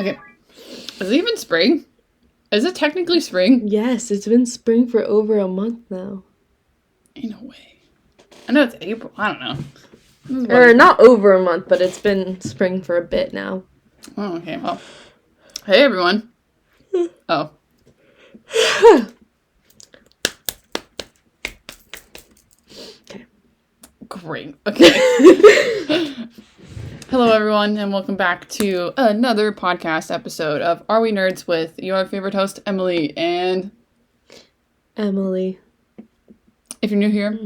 Okay. Is it even spring? Is it technically spring? Yes, it's been spring for over a month now. Ain't no way. I know it's April. I don't know. Or not over a month, but it's been spring for a bit now. Oh, okay. Well, hey everyone. Oh. Okay. Great. Okay. Hello everyone, and welcome back to another podcast episode of Are We Nerds with your favorite host, Emily, and... Emily. If you're new here,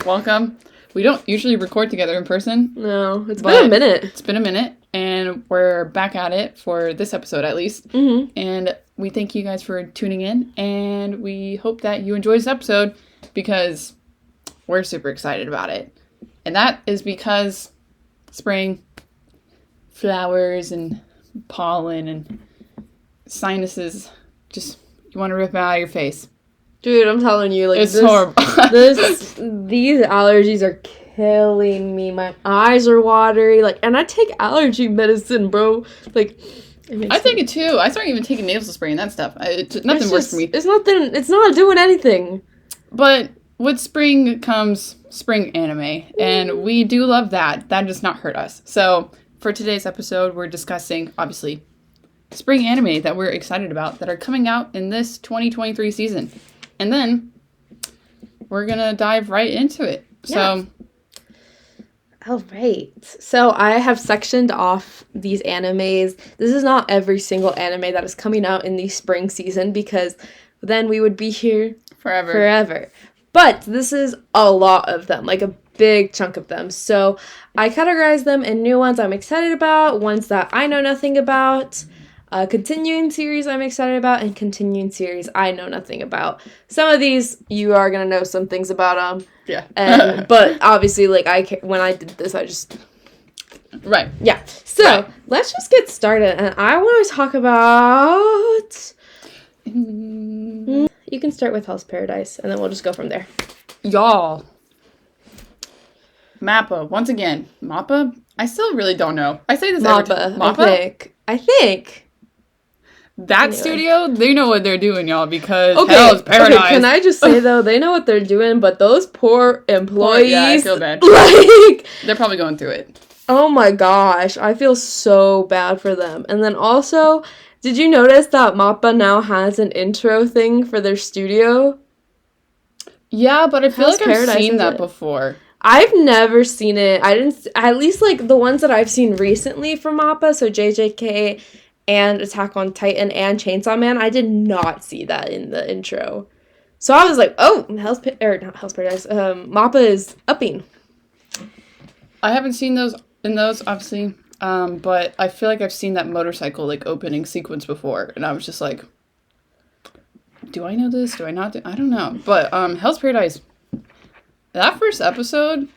welcome. We don't usually record together in person. No, it's been a minute. It's been a minute, and we're back at it for this episode at least. Mm-hmm. And we thank you guys for tuning in, and we hope that you enjoy this episode because we're super excited about it. And that is because spring, flowers, and pollen, and sinuses, just, you want to rip it out of your face. Dude, I'm telling you, like, it's horrible. These allergies are killing me. My eyes are watery, like, and I take allergy medicine, bro. Like, I take it too. I started even taking nasal spray and that stuff. Nothing works for me. It's not doing anything. But with spring comes spring anime, and we do love that. That does not hurt us. So for today's episode, we're discussing, obviously, spring anime that we're excited about that are coming out in this 2023 season. And then we're going to dive right into it. Yeah. All right. So I have sectioned off these animes. This is not every single anime that is coming out in the spring season because then we would be here forever. But this is a lot of them, like a big chunk of them. So I categorize them in new ones I'm excited about, ones that I know nothing about, continuing series I'm excited about, and continuing series I know nothing about. Some of these, you are going to know some things about them. Yeah. But obviously, like, when I did this, I just... Right. Yeah. So, Let's just get started. And I want to talk about... You can start with Hell's Paradise, and then we'll just go from there. Y'all. Mappa. Once again. Mappa? I still really don't know. I say this every time. Mappa? I think. That studio, they know what they're doing, y'all, because Hell's Paradise. Okay, can I just say, though, they know what they're doing, but those poor employees... Yeah, I feel bad. Like... They're probably going through it. Oh my gosh, I feel so bad for them. And then also, did you notice that Mappa now has an intro thing for their studio? Yeah, but I feel like I've seen that before. I've never seen it. I didn't... At least, like, the ones that I've seen recently from Mappa, so JJK... and Attack on Titan and Chainsaw Man, I did not see that in the intro. So I was like, oh, not Hell's Paradise, Mappa is upping. I haven't seen those, obviously, but I feel like I've seen that motorcycle, like, opening sequence before, and I was just like, do I know this? Do I not? I don't know. But, Hell's Paradise, that first episode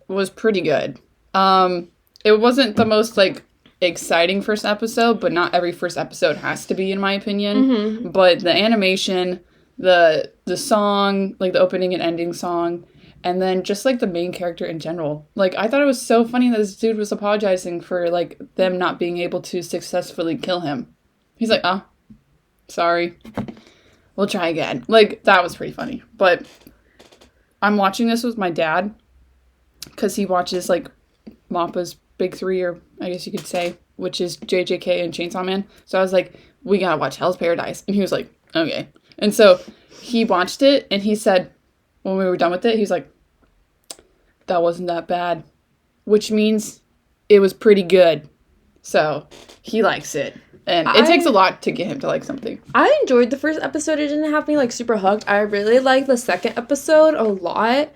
was pretty good. It wasn't the most, like, exciting first episode, but not every first episode has to be, in my opinion. Mm-hmm. But the animation, the song, like the opening and ending song, and then just like the main character in general, like I thought it was so funny that this dude was apologizing for like them not being able to successfully kill him. He's like, sorry, we'll try again. Like that was pretty funny. But I'm watching this with my dad because he watches like Mappa's big three, or I guess you could say, which is JJK and Chainsaw Man. So I was like, we gotta watch Hell's Paradise. And he was like, okay. And so he watched it, and he said, when we were done with it, he was like, that wasn't that bad. Which means it was pretty good. So he likes it. And it takes a lot to get him to like something. I enjoyed the first episode. It didn't have me like super hooked. I really liked the second episode a lot.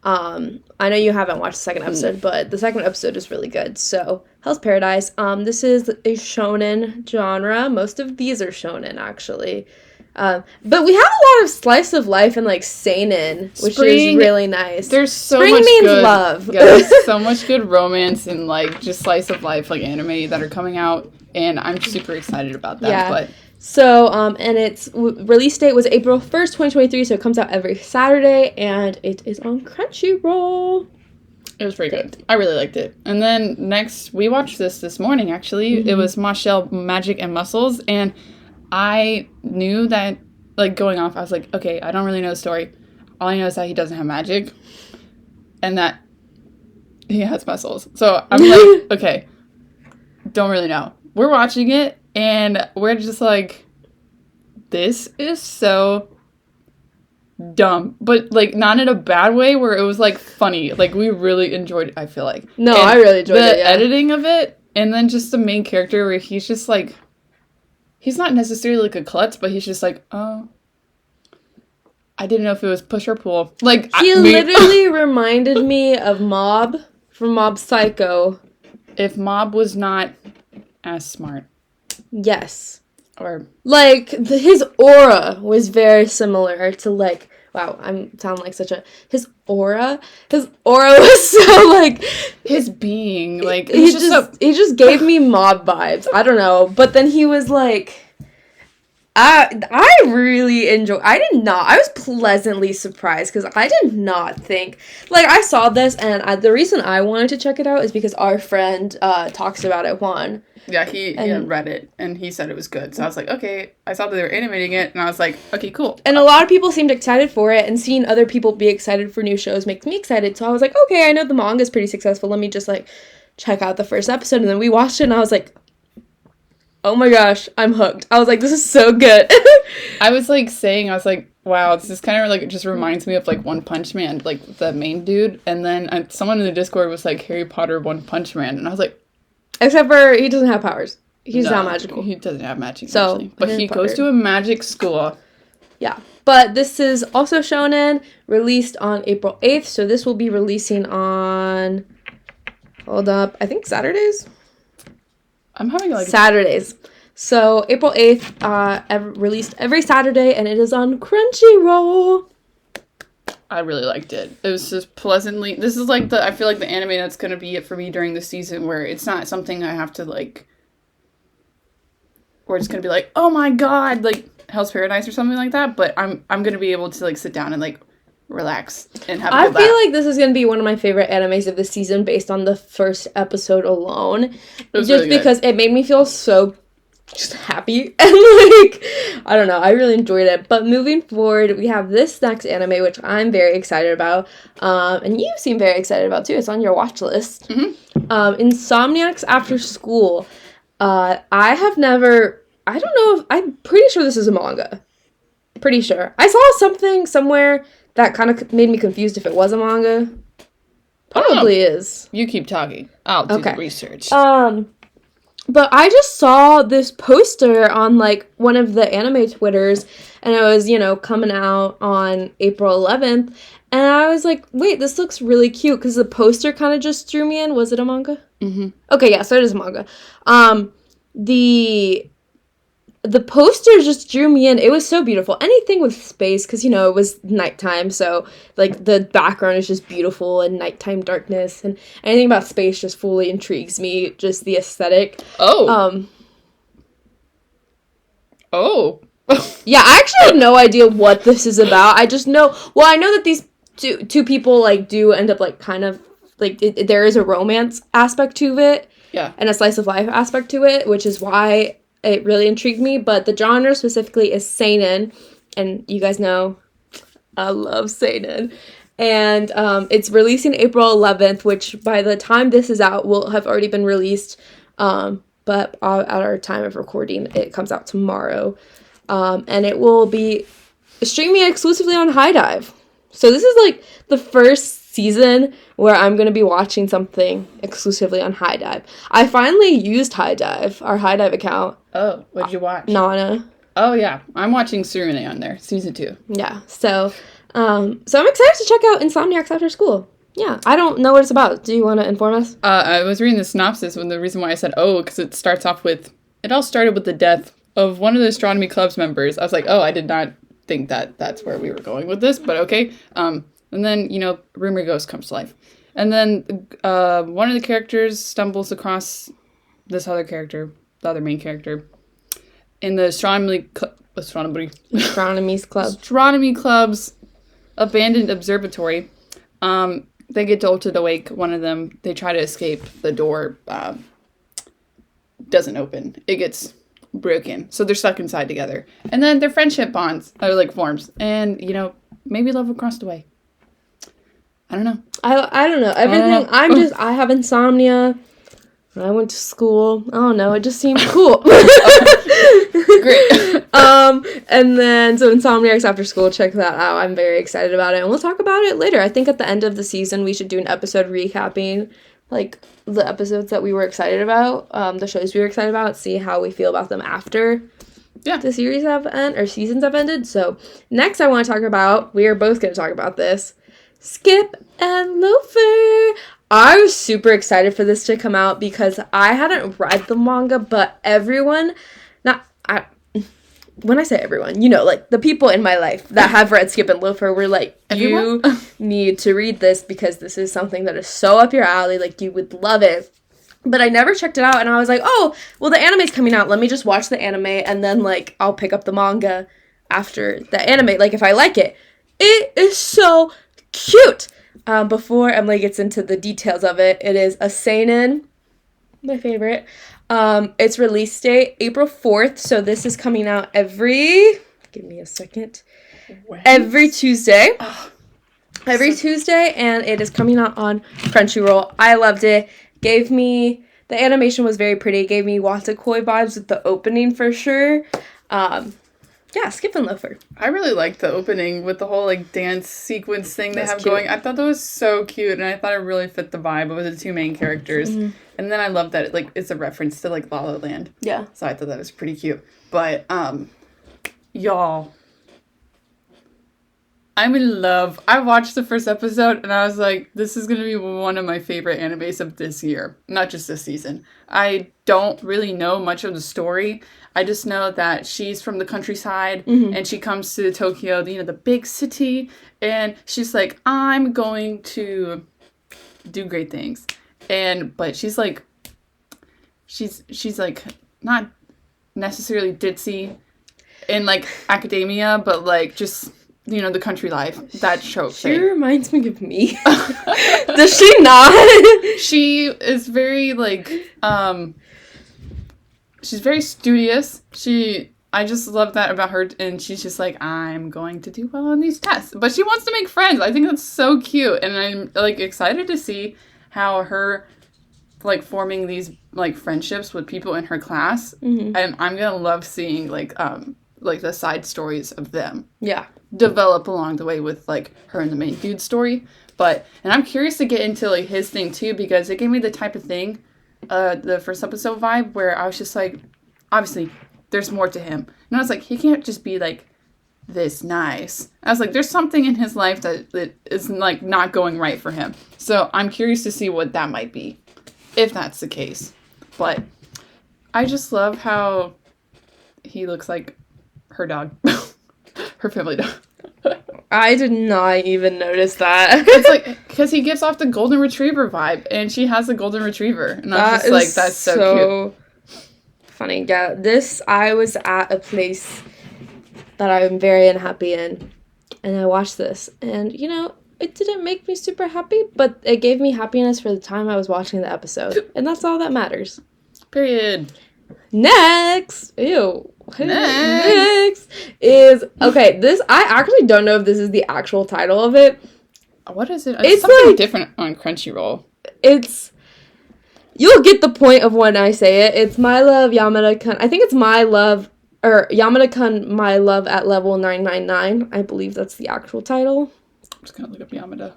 I know you haven't watched the second episode, but the second episode is really good. So, Hell's Paradise. This is a shonen genre. Most of these are shonen, actually. But we have a lot of slice of life and, like, seinen, which is really nice. There's so Spring much means good love. Yeah, there's so much good romance and, like, just slice of life, like, anime that are coming out, and I'm super excited about that. Yeah. But so, and its release date was April 1st, 2023, so it comes out every Saturday, and it is on Crunchyroll. It was pretty good. I really liked it. And then next, we watched this morning, actually. Mm-hmm. It was Marshall, Magic and Muscles. And I knew that, like, going off, I was like, okay, I don't really know the story. All I know is that he doesn't have magic. And that he has muscles. So I'm like, okay, don't really know. We're watching it, and we're just like, this is so dumb, but like not in a bad way where it was like funny. Like we really enjoyed it, I feel like. No, and I really enjoyed it. The editing of it, and then just the main character where he's just like, he's not necessarily like a klutz, but he's just like, oh, I didn't know if it was push or pull. Like he literally reminded me of Mob from Mob Psycho. If Mob was not as smart. Yes. Or like his aura was very similar to like, wow, I'm sound like such a his aura was so like his being like he just gave me Mob vibes. I don't know, but then he was like, I really enjoy. I was pleasantly surprised because I did not think, like, I saw this and the reason I wanted to check it out is because our friend talks about it, Juan. Yeah, he read it, and he said it was good. So I was like, okay. I saw that they were animating it, and I was like, okay, cool. And a lot of people seemed excited for it, and seeing other people be excited for new shows makes me excited. So I was like, okay, I know the manga is pretty successful. Let me just, like, check out the first episode. And then we watched it, and I was like, oh my gosh, I'm hooked. I was like, this is so good. I was like, wow, this is kind of like, just reminds me of like One Punch Man, like the main dude. And then someone in the Discord was like, Harry Potter One Punch Man. And I was like, except for he doesn't have powers. He's not magical. He doesn't have magic, so, actually. But he goes to a magic school. Yeah. But this is also shonen, released on April 8th. So this will be releasing on, hold up, I think Saturdays? I'm having like Saturdays. So April 8th, released every Saturday, and it is on Crunchyroll. I really liked it. It was just pleasantly, this is like I feel like the anime that's going to be it for me during the season, where it's not something I have to like, where it's going to be like, oh my god, like Hell's Paradise or something like that, but I'm going to be able to like sit down and like relax and have a good laugh. I feel like this is going to be one of my favorite animes of the season based on the first episode alone. Just really because it made me feel so just happy. And like, I don't know, I really enjoyed it. But moving forward, we have this next anime, which I'm very excited about. And you seem very excited about too. It's on your watch list. Mm-hmm. Insomniacs After School. I don't know I'm pretty sure this is a manga. Pretty sure. I saw something somewhere that kind of made me confused if it was a manga. Probably is. You keep talking. I'll do the research. But I just saw this poster on, like, one of the anime Twitters, and it was, coming out on April 11th, and I was like, wait, this looks really cute, because the poster kind of just drew me in. Was it a manga? Mm-hmm. Okay, yeah, so it is a manga. The poster just drew me in. It was so beautiful. Anything with space, because, it was nighttime, so, like, the background is just beautiful and nighttime darkness, and anything about space just fully intrigues me, just the aesthetic. Oh. Yeah, I actually have no idea what this is about. I just know, I know that these two people, like, do end up, like, kind of, like, there is a romance aspect to it. Yeah. And a slice of life aspect to it, which is why it really intrigued me, but the genre specifically is seinen, and you guys know I love seinen. And it's releasing April 11th, which by the time this is out will have already been released, but at our time of recording, it comes out tomorrow. And it will be streaming exclusively on HIDIVE. So this is like the first season where I'm going to be watching something exclusively on HIDIVE. I finally used HIDIVE, our HIDIVE account. Oh, what'd you watch? Nana. Oh, yeah. I'm watching Surune on there, season 2. Yeah, so I'm excited to check out Insomniacs After School. Yeah, I don't know what it's about. Do you want to inform us? I was reading the synopsis, and the reason why I said, because it starts off with, it all started with the death of one of the Astronomy Club's members. I was like, I did not think that that's where we were going with this, but okay. And then, Rumor Ghost comes to life. And then one of the characters stumbles across this other character, the other main character, in the Astronomy Club's abandoned observatory. they get jolted awake. One of them, they try to escape. The door doesn't open. It gets broken. So they're stuck inside together. And then their friendship bonds are like forms. And, you know, maybe love will cross the way. I don't know. I don't know. Everything, I have insomnia. When I went to school, I don't know, it just seemed cool. Great. And then, so Insomniacs After School, check that out. I'm very excited about it, and we'll talk about it later. I think at the end of the season, we should do an episode recapping, like, the episodes that we were excited about, the shows we were excited about, see how we feel about them after the series seasons have ended. So, next I want to talk about, we are both going to talk about this, Skip and Loafer. I was super excited for this to come out because I hadn't read the manga, but everyone, when I say everyone, you know, like, the people in my life that have read Skip and Loafer were like, you need to read this because this is something that is so up your alley, like, you would love it. But I never checked it out, and I was like, oh, well, the anime's coming out, let me just watch the anime, and then, like, I'll pick up the manga after the anime, like, if I like it. It is so cute! Before Emily gets into the details of it, it is a seinen, my favorite. Its release date, April 4th, so this is coming out give me a second, every Tuesday. Tuesday, and it is coming out on Crunchyroll. I loved it. The animation was very pretty, gave me Watakoi vibes with the opening for sure. Yeah, Skip and Loafer. I really liked the opening with the whole, like, dance sequence thing they have cute. going. I thought that was so cute, and I thought it really fit the vibe of the two main characters. Mm-hmm. And then I love that it's a reference to, like, La La Land. Yeah. So I thought that was pretty cute. But, y'all, I'm in love. I watched the first episode, and I was like, this is going to be one of my favorite animes of this year. Not just this season. I don't really know much of the story. I just know that she's from the countryside, and she comes to Tokyo, the big city, and she's like, I'm going to do great things. But she's like, she's like, not necessarily ditzy in, like, academia, but, like, just, the country life, that trope thing. She reminds me of me. Does she not? She is very, like, she's very studious. I just love that about her, and she's just like, I'm going to do well on these tests. But she wants to make friends. I think that's so cute, and I'm, like, excited to see how her, like, forming these, like, friendships with people in her class, and I'm gonna love seeing, like, the side stories of them. Yeah. Develop along the way with, like, her and the main dude story. And I'm curious to get into, like, his thing, too, because it gave me the type of thing, the first episode vibe, where I was just like, obviously, there's more to him. And I was like, he can't just be, like, this nice. I was like, there's something in his life that is, like, not going right for him. So I'm curious to see what that might be, if that's the case. But I just love how he looks like her dog. Her family dog. I did not even notice that. It's like, because he gives off the golden retriever vibe, and she has a golden retriever. And I'm just like, that's so cute. Funny. Yeah, I was at a place that I'm very unhappy in, and I watched this, and, it didn't make me super happy, but it gave me happiness for the time I was watching the episode, and that's all that matters. Period. Next is, okay, this, I actually don't know if this is the actual title of it. What is it? It's something like, different on Crunchyroll. You'll get the point of when I say it. It's My Love, Yamada-kun. I think it's Yamada-kun, My Love at Level 999. I believe that's the actual title. I'm just gonna look up Yamada.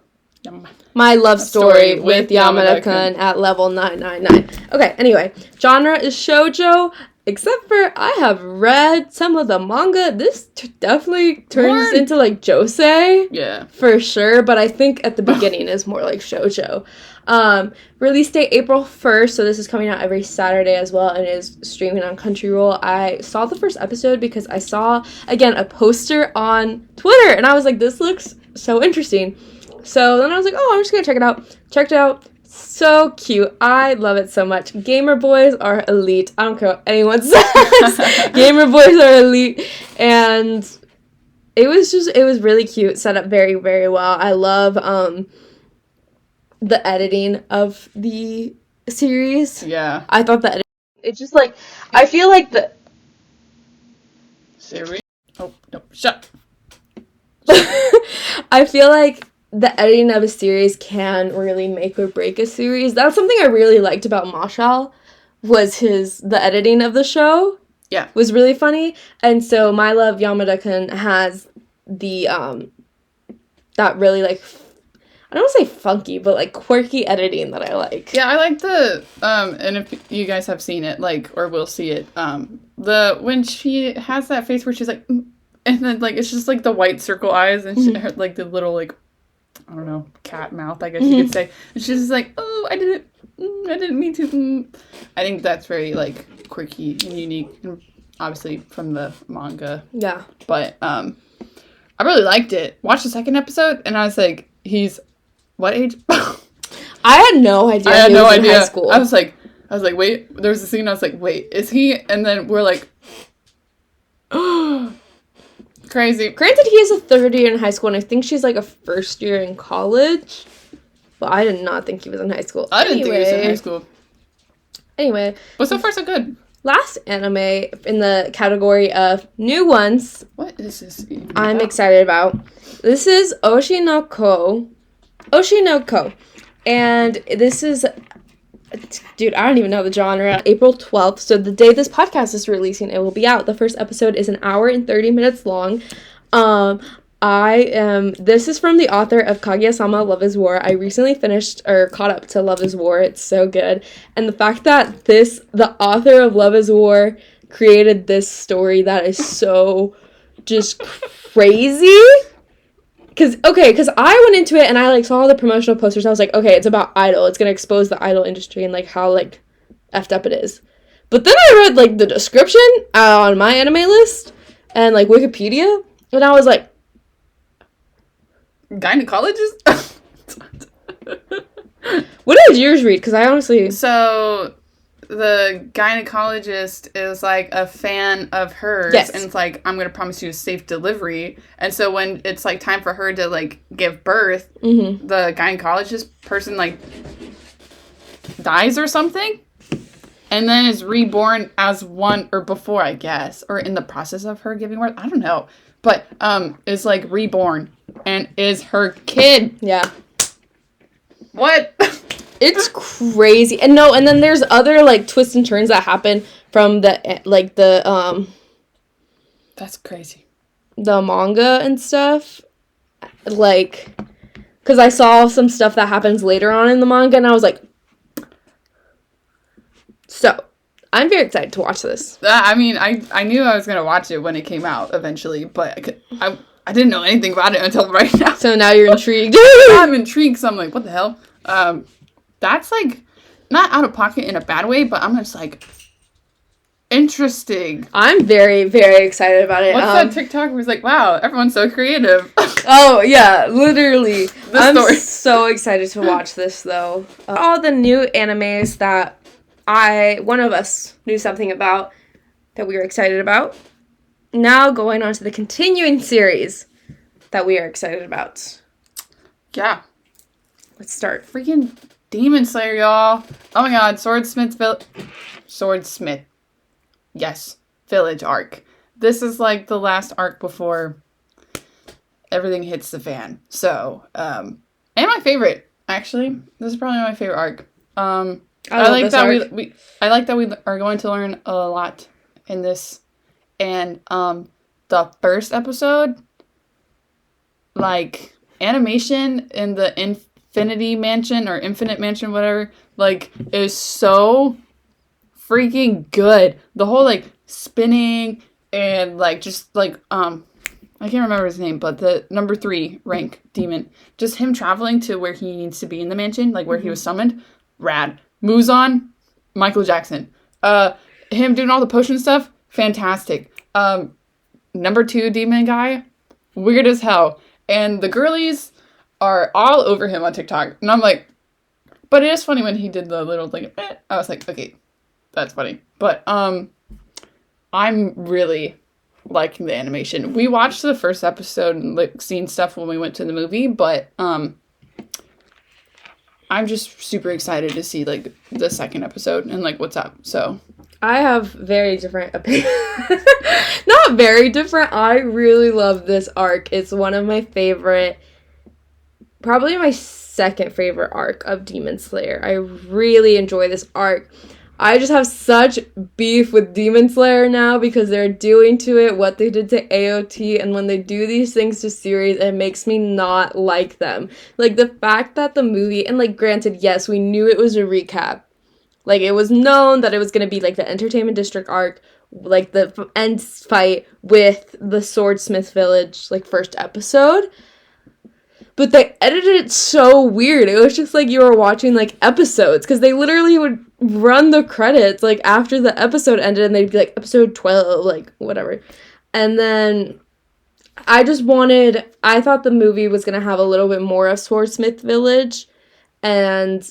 My Love Story with Yamada-kun at Level 999. Okay, anyway. Genre is shoujo, except for I have read some of the manga. This definitely turns into, like, josei. Yeah. For sure, but I think at the beginning is more like shoujo. Release date April 1st, so this is coming out every Saturday as well, and is streaming on Crunchyroll. I saw the first episode because I saw, again, a poster on Twitter, and I was like, this looks so interesting. So then I was like, oh, I'm just gonna check it out. Checked it out. So cute. I love it so much. Gamer boys are elite. I don't care what anyone says. Gamer boys are elite. And it was really cute. Set up very, very well. I love the editing of the series. Yeah. I thought that it's just like, I feel like the Siri? Oh, no. Shut. I feel like the editing of a series can really make or break a series. That's something I really liked about Marshall, was the editing of the show. Yeah. Was really funny. And so My Love Yamada-kun has the that really like, I don't want to say funky, but like quirky editing that I like. Yeah, I like the and if you guys have seen it, like, or will see it, the when she has that face where she's like, and then like it's just like the white circle eyes and her, like the little like, I don't know, cat mouth, I guess you could say. And she's just like, oh, I didn't mean to. I think that's very like quirky and unique, and obviously from the manga. Yeah. But I really liked it. Watched the second episode and I was like, he's what age? I had no idea. I had no in idea. High school. I was like, wait. There was a scene. I was like, wait, is he? And then we're like, crazy. Granted, he is a third year in high school, and I think she's like a first year in college. But I did not think he was in high school. I didn't think he was in high school. Anyway. But so far, so good. Last anime in the category of new ones. What is this? I'm excited about. This is Oshinoko. And this is, dude, I don't even know the genre. April 12th, so the day this podcast is releasing, it will be out. The first episode is an hour and 30 minutes long. This is from the author of Kaguya-sama Love is War. I recently finished or caught up to Love is War. It's so good. And the fact that the author of Love is War created this story that is so just crazy. Because I went into it and I, like, saw all the promotional posters. I was like, okay, it's about Idol. It's going to expose the Idol industry and, like, how, like, effed up it is. But then I read, like, the description on my anime list and, like, Wikipedia. And I was like, gynecologist? what did yours read? Because I honestly... So, the gynecologist is, like, a fan of hers. Yes. And it's like, I'm going to promise you a safe delivery. And so when it's, like, time for her to, like, give birth, the gynecologist person, like, dies or something. And then is reborn as one, or before, I guess. Or in the process of her giving birth. I don't know. But, is, like, reborn. And is her kid. Yeah. What? It's crazy. And then there's other, like, twists and turns that happen from the That's crazy. The manga and stuff. Like, because I saw some stuff that happens later on in the manga, and I was like, so, I'm very excited to watch this. I mean, I knew I was going to watch it when it came out eventually, but I didn't know anything about it until right now. So now you're intrigued. I'm intrigued, so I'm like, what the hell? That's, like, not out of pocket in a bad way, but I'm just, like, interesting. I'm very, very excited about it. What's that TikTok where it's like, wow, everyone's so creative. Oh, yeah, literally. I'm so excited to watch this, though. All the new animes that one of us knew something about that we were excited about. Now going on to the continuing series that we are excited about. Yeah. Let's start. Freaking Demon Slayer, y'all. Oh my god, Swordsmith. Yes. Village arc. This is like the last arc before everything hits the fan. So, and my favorite, actually. This is probably my favorite arc. I like that arc. I like that we are going to learn a lot in this. And the first episode, like, animation in the Infinity Mansion or Infinite Mansion, whatever, like, is so freaking good. The whole, like, spinning and, like, just, like, I can't remember his name, but the number 3 rank demon, just him traveling to where he needs to be in the mansion, like, where he was summoned, rad. Muzan, Michael Jackson. Him doing all the potion stuff, fantastic. Number 2 demon guy, weird as hell. And the girlies are all over him on TikTok. And I'm like, but it is funny when he did the little thing. I was like, okay, that's funny. But I'm really liking the animation. We watched the first episode and, like, seen stuff when we went to the movie, but I'm just super excited to see like the second episode and like what's up. So I have very different opinions. Not very different. I really love this arc. It's one of my favorite, probably my second favorite arc of Demon Slayer. I really enjoy this arc. I just have such beef with Demon Slayer now because they're doing to it what they did to AOT, and when they do these things to series, it makes me not like them. Like, the fact that the movie, and like, granted, yes, we knew it was a recap. Like, it was known that it was going to be like the Entertainment District arc, like the end fight with the Swordsmith Village, like, first episode. But they edited it so weird. It was just like you were watching, like, episodes. Because they literally would run the credits, like, after the episode ended. And they'd be like, episode 12, like, whatever. And then I thought the movie was going to have a little bit more of Swordsmith Village. And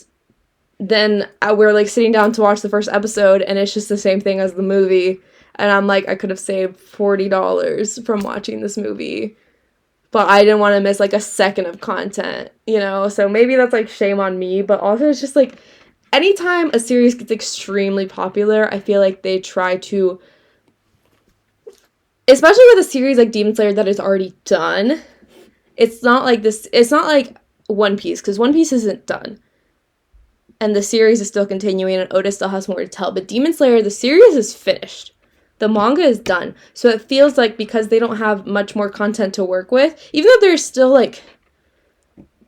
then we're, like, sitting down to watch the first episode. And it's just the same thing as the movie. And I'm like, I could have saved $40 from watching this movie. But I didn't want to miss, like, a second of content, you know? So maybe that's, like, shame on me. But also it's just, like, anytime a series gets extremely popular, I feel like they try to... Especially with a series like Demon Slayer that is already done. It's not like this... It's not like One Piece, because One Piece isn't done. And the series is still continuing, and Oda still has more to tell. But Demon Slayer, the series is finished. The manga is done. So it feels like because they don't have much more content to work with, even though there's still, like,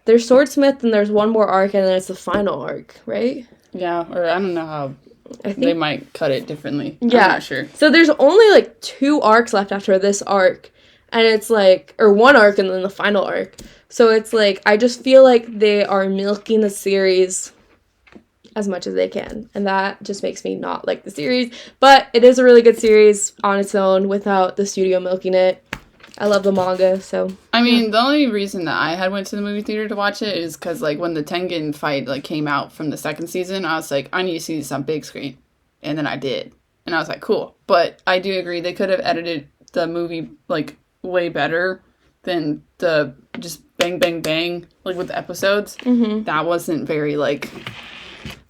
there's Swordsmith and there's one more arc and then it's the final arc, right? Yeah, or I don't know how they might cut it differently. Yeah. I'm not sure. So there's only, like, 2 arcs left after this arc. And it's, like, or 1 arc and then the final arc. So it's, like, I just feel like they are milking the series as much as they can, and that just makes me not like the series, but it is a really good series on its own without the studio milking it. I love the manga, so I mean, the only reason that I had went to the movie theater to watch it is because, like, when the Tengen fight, like, came out from the second season, I was like, I need to see this on big screen, and then I did, and I was like, cool. But I do agree they could have edited the movie, like, way better than the just bang bang bang, like, with the episodes. Mm-hmm. That wasn't very, like,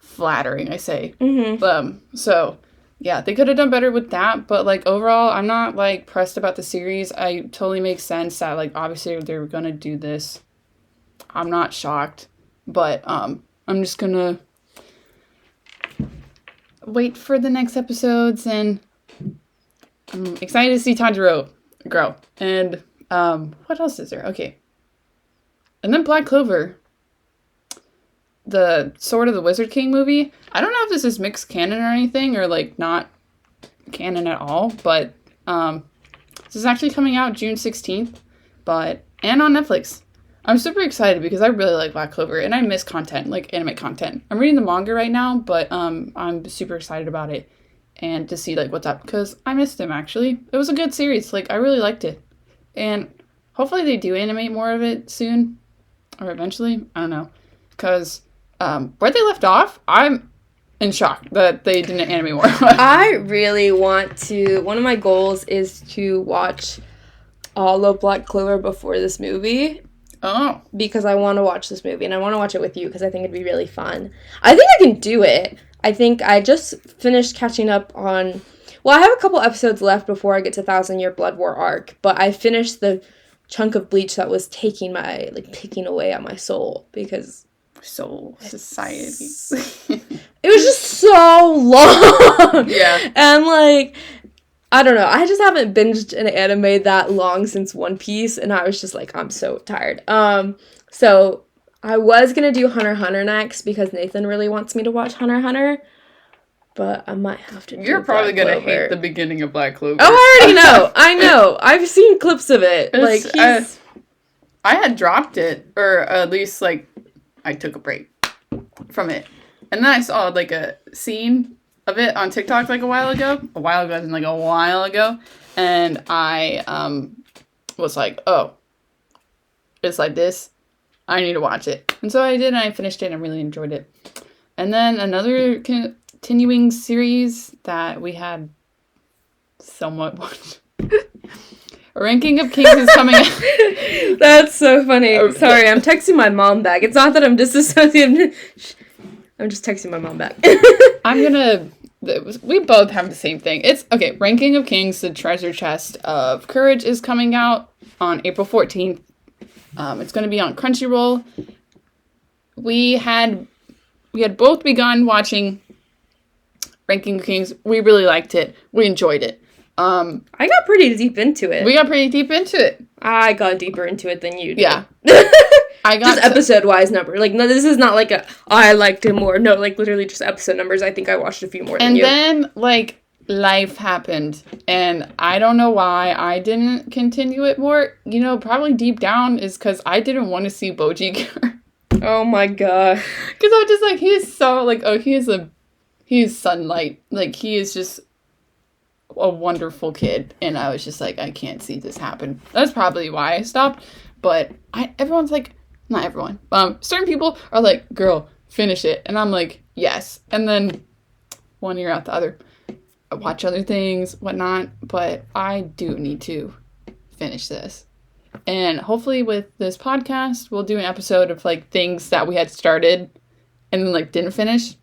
flattering, I say. Mm-hmm. So yeah, they could have done better with that, but like overall I'm not like pressed about the series. I totally makes sense that like obviously they're gonna do this. I'm not shocked, but I'm just gonna wait for the next episodes, and I'm excited to see Tanjiro grow. And what else is there? Okay, and then Black Clover, the Sword of the Wizard King movie. I don't know if this is mixed canon or anything, or like not canon at all, but this is actually coming out June 16th, and on Netflix. I'm super excited because I really like Black Clover and I miss content, like anime content. I'm reading the manga right now, but I'm super excited about it and to see like what's up because I missed them actually. It was a good series. Like I really liked it. And hopefully they do animate more of it soon or eventually. I don't know. Because where they left off, I'm in shock that they didn't animate more. I really want to... One of my goals is to watch all of Black Clover before this movie. Oh. Because I want to watch this movie, and I want to watch it with you, because I think it'd be really fun. I think I can do it. I think I just finished catching up on... Well, I have a couple episodes left before I get to 1,000 Year Blood War arc, but I finished the chunk of Bleach that was taking my... like, picking away at my soul, because... Soul Society. It was just so long. Yeah. And, like, I don't know. I just haven't binged an anime that long since One Piece, and I was just like, I'm so tired. So I was gonna do Hunter x Hunter next because Nathan really wants me to watch Hunter x Hunter, but I might have to. You're probably gonna hate the beginning of Black Clover. Oh, I already know. I know. I've seen clips of it. Like I had dropped it, or at least like I took a break from it, and then I saw like a scene of it on TikTok like a while ago, and I was like, oh, it's like this, I need to watch it. And so I did, and I finished it and I really enjoyed it. And then another continuing series that we had somewhat watched Ranking of Kings is coming out. That's so funny. Sorry, I'm texting my mom back. It's not that I'm disassociated. I'm just texting my mom back. We both have the same thing. It's, okay, Ranking of Kings, the treasure chest of courage is coming out on April 14th. It's going to be on Crunchyroll. We had both begun watching Ranking of Kings. We really liked it. We enjoyed it. I got pretty deep into it. We got pretty deep into it. I got deeper into it than you did. Yeah. I got just episode-wise number. Like, no, this is not like I liked it more. No, like, literally just episode numbers. I think I watched a few more than you. And then, like, life happened. And I don't know why I didn't continue it more. You know, probably deep down is because I didn't want to see Boji. Oh my god. Because I'm just like, he is so, like, he is sunlight. Like, he is just a wonderful kid. And I was just like, I can't see this happen. That's probably why I stopped. But everyone's like, not everyone. Certain people are like, girl, finish it. And I'm like, yes. And then one ear out the other. I watch other things, whatnot. But I do need to finish this. And hopefully with this podcast, we'll do an episode of, like, things that we had started and then, like, didn't finish.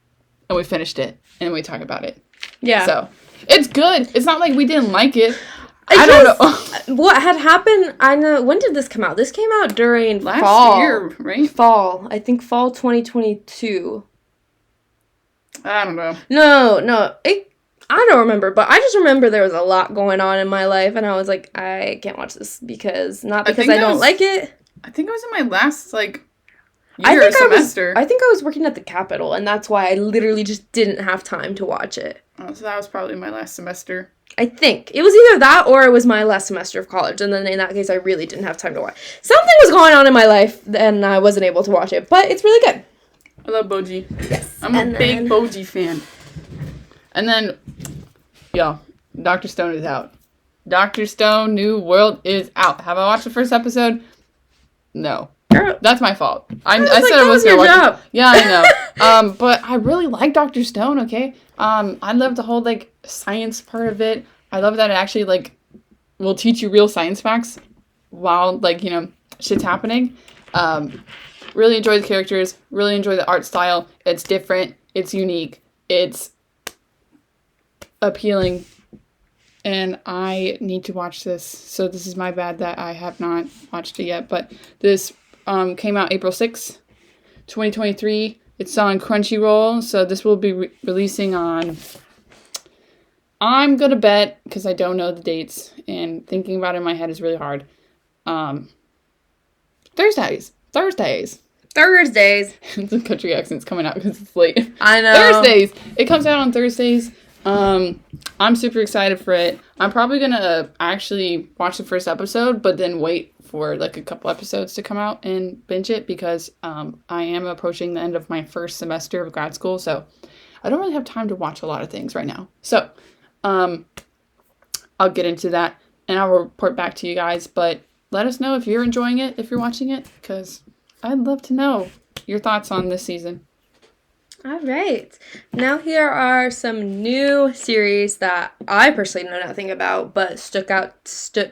And we finished it. And we talk about it. Yeah. So, it's good. It's not like we didn't like it. I don't know. What had happened, I know, when did this come out? This came out during last fall. year, right? Fall. I think fall 2022. I don't know. No. I don't remember, but I just remember there was a lot going on in my life, and I was like, I can't watch this because I don't like it. I think I was in my last, like, year or semester. I think I was working at the Capitol, and that's why I literally just didn't have time to watch it. Oh, so that was probably my last semester. I think. It was either that or it was my last semester of college, and then in that case, I really didn't have time to watch. Something was going on in my life, and I wasn't able to watch it, but it's really good. I love Boji. Yes. I'm a big Boji fan. And then, Dr. Stone is out. Dr. Stone New World is out. Have I watched the first episode? No. That's my fault. I said I was going to watch it. Yeah, I know. But I really like Dr. Stone, okay? I love the whole, like, science part of it. I love that it actually, like, will teach you real science facts while, like, you know, shit's happening. Really enjoy the characters. Really enjoy the art style. It's different. It's unique. It's appealing. And I need to watch this. So this is my bad that I have not watched it yet. But this came out April 6th, 2023. It's on Crunchyroll. So this will be releasing on... I'm going to bet, because I don't know the dates. And thinking about it in my head is really hard. Thursdays. The country accent's coming out because it's late. I know. Thursdays. It comes out on Thursdays. I'm super excited for it. I'm probably gonna actually watch the first episode, but then wait for like a couple episodes to come out and binge it because I am approaching the end of my first semester of grad school, so I don't really have time to watch a lot of things right now. So I'll get into that and I'll report back to you guys, but let us know if you're enjoying it, if you're watching it, because I'd love to know your thoughts on this season. All right. Now here are some new series that I personally know nothing about, but stood out to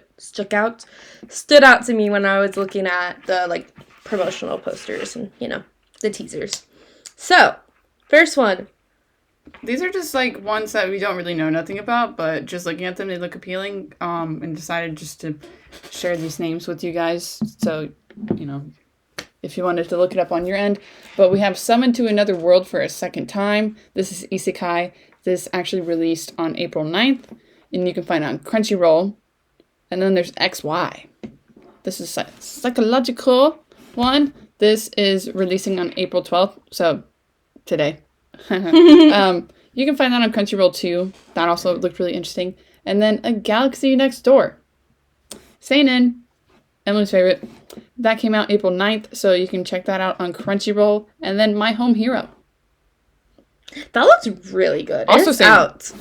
me when I was looking at the like promotional posters and, you know, the teasers. So, first one. These are just like ones that we don't really know nothing about, but just looking at them, they look appealing. And decided just to share these names with you guys. So, you know, if you wanted to look it up on your end. But we have Summoned to Another World for a Second Time. This is Isekai. This actually released on April 9th. And you can find it on Crunchyroll. And then there's XY. This is a psychological one. This is releasing on April 12th. So, today. You can find that on Crunchyroll too. That also looked really interesting. And then A Galaxy Next Door. Seinen. Emily's favorite. That came out April 9th, so you can check that out on Crunchyroll. And then My Home Hero. That looks really good. Also it's out.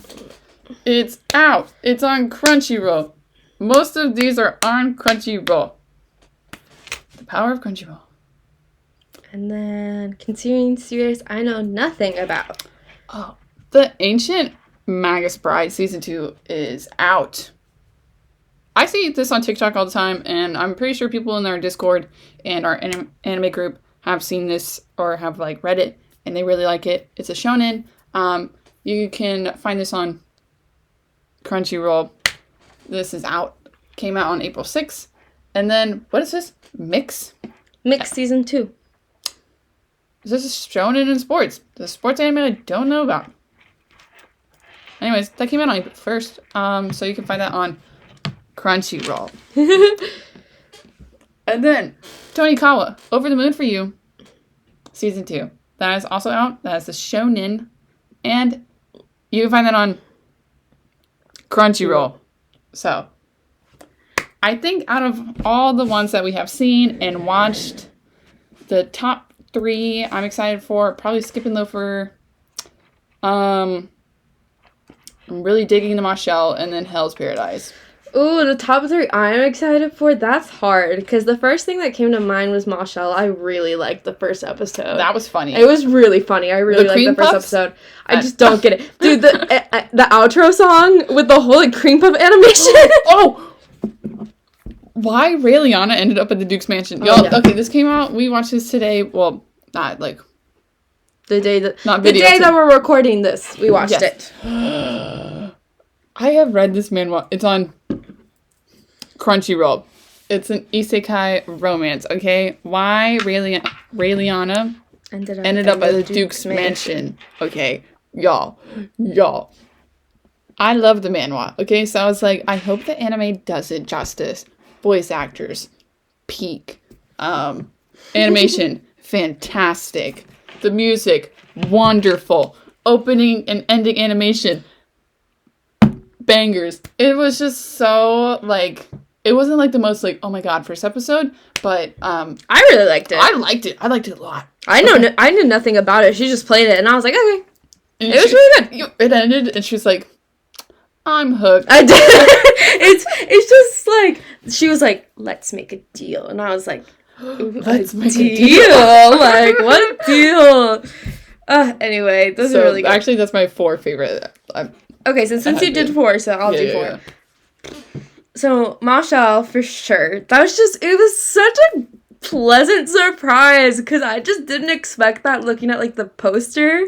It's out. It's on Crunchyroll. Most of these are on Crunchyroll. The power of Crunchyroll. And then continuing series I know nothing about. Oh, The Ancient Magus Bride Season 2 is out. I see this on TikTok all the time, and I'm pretty sure people in our Discord and our anime group have seen this or have like read it, and they really like it. It's a shonen. You can find this on Crunchyroll. This is out. Came out on April 6th. And then, what is this? Mix season 2. This is shonen in sports. The sports anime I don't know about. Anyways, that came out on April 1st. So you can find that on Crunchyroll. And then, Tonikawa, Over the Moon for You, season 2. That is also out. That is the shonen. And you can find that on Crunchyroll. So, I think out of all the ones that we have seen and watched, the top 3 I'm excited for, probably Skip and Loafer. I'm really digging the Marshall, and then Hell's Paradise. Ooh, the top 3 I'm excited for, that's hard. Because the first thing that came to mind was Marshall. I really liked the first episode. That was funny. It was really funny. I really liked the first episode. I just don't get it. Dude, the outro song with the whole like cream puff animation. Oh! Why Rayliana ended up at the Duke's Mansion. Y'all, yeah. Okay, this came out, we watched this today. Well, not like... The day that we're recording this, we watched it. I have read this manhwa. It's on Crunchyroll. It's an isekai romance, okay? Why Rayliana ended up at the Duke's Mansion. Okay, y'all. I love the manhwa, okay? So I was like, I hope the anime does it justice. Voice actors, peak. Animation, fantastic. The music, wonderful. Opening and ending animation, bangers. It was just so, like, it wasn't, like, the most, like, oh my god, first episode, but, I really liked it. I liked it a lot. I knew nothing about it. She just played it, and I was like, okay. And it was really good. It ended, and she was like, I'm hooked. I did. It's just, like, she was like, let's make a deal. And I was like, let's make a deal. Like, what deal? Anyway, those are really good. Actually, that's my 4 favorite. Okay, so since you did 4, so I'll do 4. Yeah. So, Marshall, for sure. It was such a pleasant surprise, because I just didn't expect that looking at, like, the poster.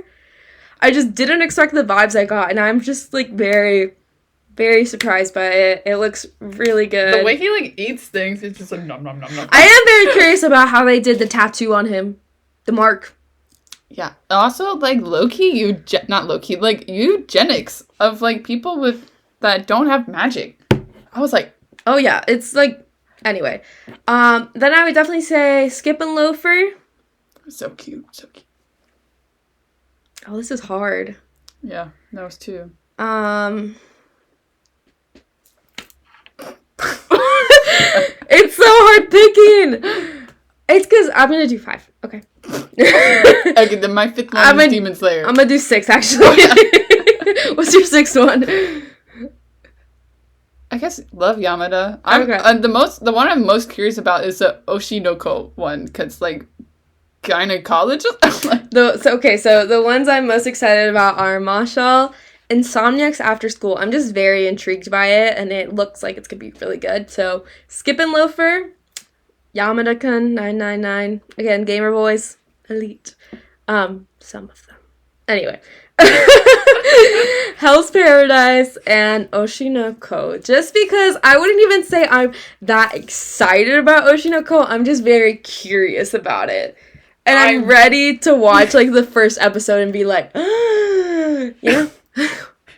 I just didn't expect the vibes I got, and I'm just, like, very, very surprised by it. It looks really good. The way he, like, eats things, it's just like, nom, nom, nom, nom. I am very curious about how they did the tattoo on him. The mark. Yeah. Also, like, like, eugenics of, like, people that don't have magic. I was like... Oh, yeah. It's, like... Anyway. Then I would definitely say Skip and Loafer. So cute. Oh, this is hard. Yeah, that was 2. It's so hard picking. It's because I'm gonna do 5. Okay. Okay, then my 5th one is Demon Slayer. I'm gonna do 6 actually. Oh, yeah. What's your 6th one? I guess Love Yamada. Okay. The one I'm most curious about is the Oshinoko one, because like gynecologist. So the ones I'm most excited about are Marshall, Insomniacs After School. I'm just very intrigued by it, and it looks like it's gonna be really good. So Skip and Loafer, Yamada-kun 999. Again, Gamer Boys, Elite. Some of them. Anyway. Hell's Paradise and Oshinoko. Just because I wouldn't even say I'm that excited about Oshinoko, I'm just very curious about it. And I'm ready to watch like the first episode and be like, you know?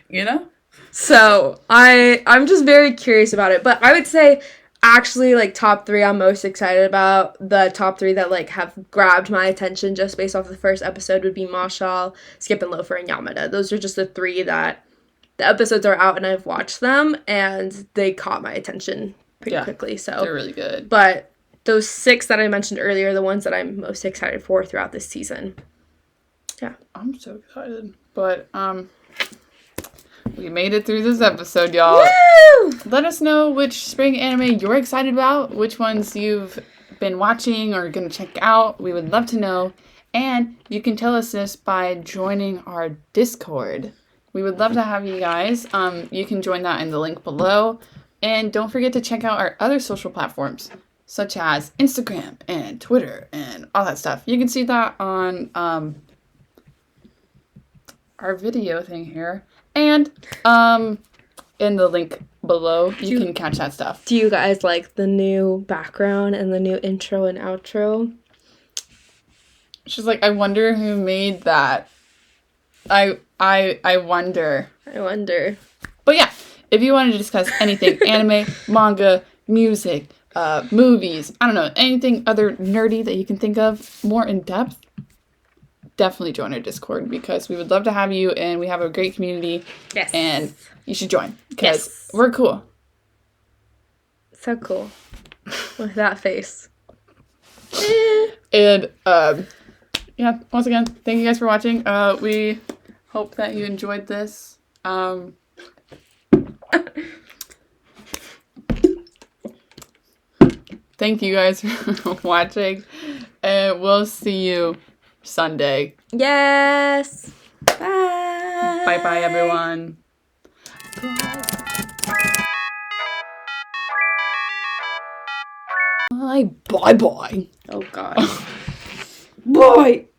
You know? So I'm just very curious about it. But I would say actually like top 3 I'm most excited about. The top 3 that like have grabbed my attention just based off the first episode would be Marshall, Skip and Loafer, and Yamada. Those are just the 3 that the episodes are out and I've watched them and they caught my attention pretty quickly. So they're really good. But those 6 that I mentioned earlier are the ones that I'm most excited for throughout this season. Yeah. I'm so excited. But we made it through this episode, y'all. Woo! Let us know which spring anime you're excited about, which ones you've been watching or going to check out. We would love to know. And you can tell us this by joining our Discord. We would love to have you guys. You can join that in the link below. And don't forget to check out our other social platforms, such as Instagram and Twitter and all that stuff. You can see that on our video thing here. And in the link below, you can catch that stuff. Do you guys like the new background and the new intro and outro? She's like, I wonder who made that. I wonder. I wonder. But yeah, if you want to discuss anything, anime, manga, music, movies, I don't know, anything other nerdy that you can think of, more in depth, definitely join our Discord because we would love to have you, and we have a great community. Yes. And you should join because we're cool. So cool. With that face. And yeah, once again, thank you guys for watching. We hope that you enjoyed this. Thank you guys for watching, and we'll see you Sunday. Yes. Bye. Bye, everyone. Bye. Oh, God. Bye.